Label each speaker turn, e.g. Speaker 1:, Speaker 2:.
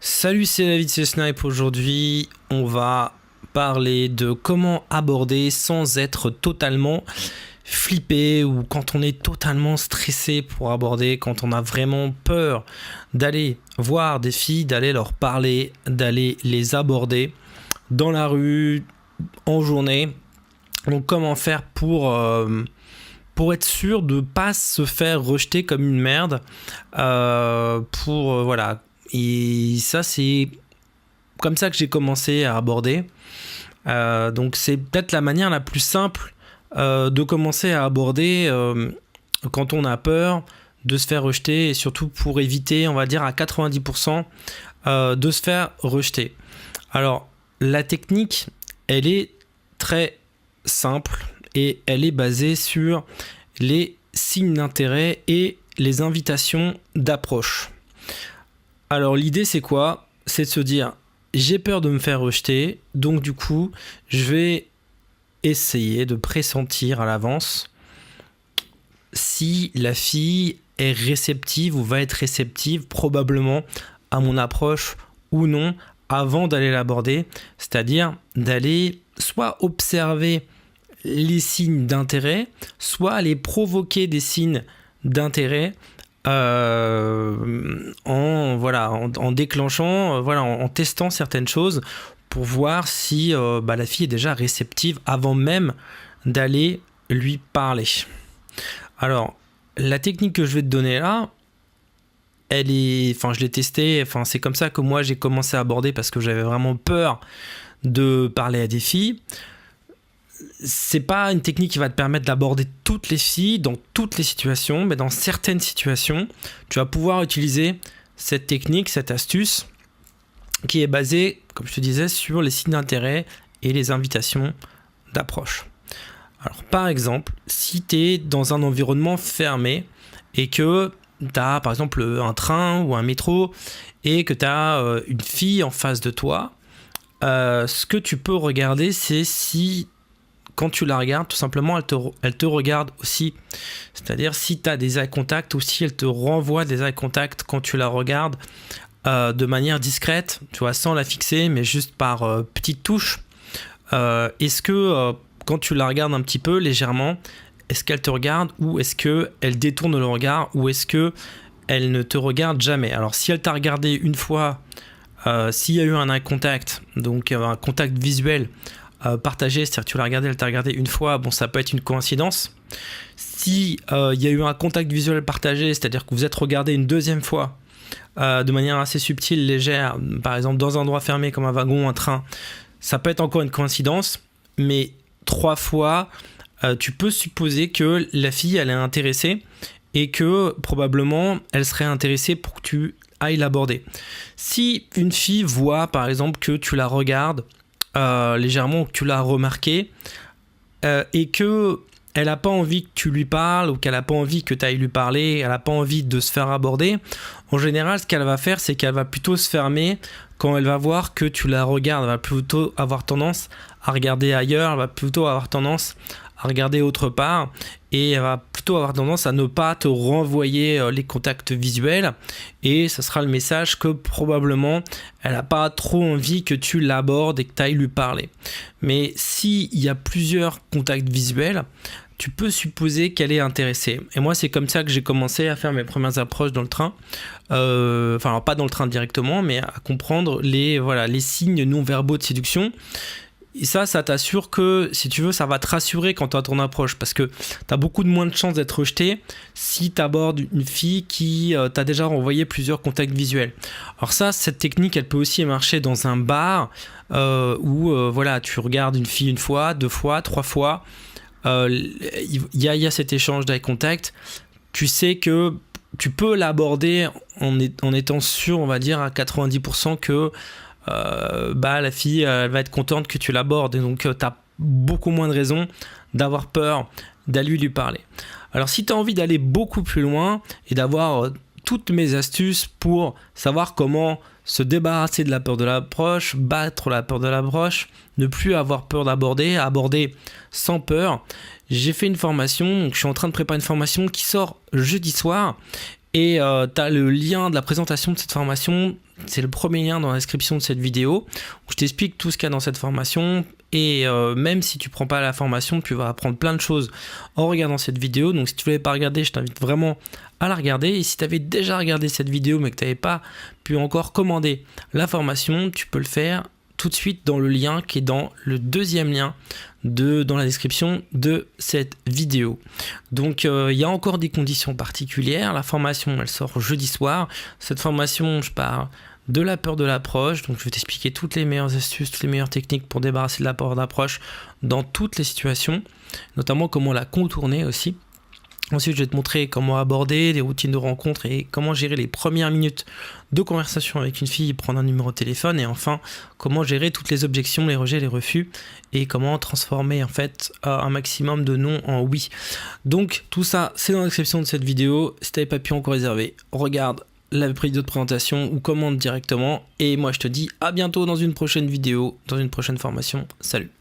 Speaker 1: Salut, c'est David, c'est Snipe. Aujourd'hui, on va parler de comment aborder sans être totalement flippé ou quand on est totalement stressé pour aborder, quand on a vraiment peur d'aller voir des filles, d'aller leur parler, d'aller les aborder dans la rue, en journée. Donc comment faire pour être sûr de ne pas se faire rejeter comme une merde, voilà. Et ça, c'est comme ça que j'ai commencé à aborder. Donc c'est peut-être la manière la plus simple de commencer à aborder quand on a peur de se faire rejeter, et surtout pour éviter, on va dire à 90%, de se faire rejeter. Alors la technique, elle est très simple et elle est basée sur les signes d'intérêt et les invitations d'approche. Alors l'idée c'est quoi ? C'est de se dire j'ai peur de me faire rejeter, donc du coup je vais essayer de pressentir à l'avance si la fille est réceptive ou va être réceptive probablement à mon approche ou non avant d'aller l'aborder, c'est-à-dire d'aller soit observer les signes d'intérêt, soit aller provoquer des signes d'intérêt en déclenchant, en testant certaines choses pour voir si la fille est déjà réceptive avant même d'aller lui parler. Alors, la technique que je vais te donner là, je l'ai testée, c'est comme ça que moi j'ai commencé à aborder parce que j'avais vraiment peur de parler à des filles. C'est pas une technique qui va te permettre d'aborder toutes les filles dans toutes les situations, mais dans certaines situations, tu vas pouvoir utiliser cette technique, cette astuce qui est basée, comme je te disais, sur les signes d'intérêt et les invitations d'approche. Alors par exemple, si tu es dans un environnement fermé et que tu as par exemple un train ou un métro et que tu as une fille en face de toi, ce que tu peux regarder, c'est si quand tu la regardes, tout simplement, elle te regarde aussi. C'est-à-dire si tu as des eye contact ou si elle te renvoie des eye contact quand tu la regardes de manière discrète, tu vois, sans la fixer, mais juste par petites touches. Est-ce que quand tu la regardes un petit peu légèrement, est-ce qu'elle te regarde ou est-ce qu'elle détourne le regard ou est-ce qu'elle ne te regarde jamais ? Alors si elle t'a regardé une fois, s'il y a eu un eye contact, donc un contact visuel, partagé, c'est-à-dire que tu l'as regardé, elle t'a regardé une fois, bon ça peut être une coïncidence. Si il y a eu un contact visuel partagé, c'est-à-dire que vous êtes regardé une deuxième fois de manière assez subtile, légère, par exemple dans un endroit fermé comme un wagon, un train, ça peut être encore une coïncidence, mais 3 fois, tu peux supposer que la fille elle est intéressée et que probablement elle serait intéressée pour que tu ailles l'aborder. Si une fille voit par exemple que tu la regardes légèrement, que tu l'as remarqué et que elle n'a pas envie que tu lui parles ou qu'elle n'a pas envie que tu ailles lui parler, elle n'a pas envie de se faire aborder, en général ce qu'elle va faire c'est qu'elle va plutôt se fermer quand elle va voir que tu la regardes. Elle va plutôt avoir tendance à regarder ailleurs, elle va plutôt avoir tendance à regarder autre part et elle va plutôt avoir tendance à ne pas te renvoyer les contacts visuels, et ce sera le message que probablement elle n'a pas trop envie que tu l'abordes et que tu ailles lui parler. Mais s'il y a plusieurs contacts visuels, tu peux supposer qu'elle est intéressée. Et moi, c'est comme ça que j'ai commencé à faire mes premières approches dans le train. Alors pas dans le train directement, mais à comprendre les signes non-verbaux de séduction. Et ça t'assure que, si tu veux, ça va te rassurer quand tu as ton approche, parce que tu as beaucoup de moins de chances d'être rejeté si tu abordes une fille qui t'a déjà renvoyé plusieurs contacts visuels. Alors cette technique, elle peut aussi marcher dans un bar où tu regardes une fille une fois, 2 fois, 3 fois. Il y a cet échange d'eye contact. Tu sais que tu peux l'aborder en étant sûr, on va dire, à 90% que la fille elle va être contente que tu l'abordes, et donc tu as beaucoup moins de raisons d'avoir peur d'aller lui parler. Alors si tu as envie d'aller beaucoup plus loin et d'avoir toutes mes astuces pour savoir comment se débarrasser de la peur de l'approche, battre la peur de l'approche, ne plus avoir peur d'aborder, aborder sans peur, j'ai fait une formation, donc je suis en train de préparer une formation qui sort jeudi soir. Et tu as le lien de la présentation de cette formation, c'est le premier lien dans la description de cette vidéo, où je t'explique tout ce qu'il y a dans cette formation. Et même si tu prends pas la formation, tu vas apprendre plein de choses en regardant cette vidéo. Donc si tu ne l'avais pas regardée, je t'invite vraiment à la regarder. Et si tu avais déjà regardé cette vidéo mais que tu n'avais pas pu encore commander la formation, tu peux le faire tout de suite dans le lien qui est dans le deuxième lien dans la description de cette vidéo. Donc il y a encore des conditions particulières. La formation, elle sort jeudi soir. Cette formation, je pars de la peur de l'approche. Donc je vais t'expliquer toutes les meilleures astuces, toutes les meilleures techniques pour débarrasser de la peur d'approche dans toutes les situations, notamment comment la contourner aussi. Ensuite, je vais te montrer comment aborder les routines de rencontre et comment gérer les premières minutes de conversation avec une fille, prendre un numéro de téléphone, et enfin, comment gérer toutes les objections, les rejets, les refus, et comment transformer en fait un maximum de non en oui. Donc tout ça, c'est dans la description de cette vidéo. Si tu n'avais pas pu encore réserver, regarde la vidéo de présentation ou commande directement. Et moi, je te dis à bientôt dans une prochaine vidéo, dans une prochaine formation. Salut!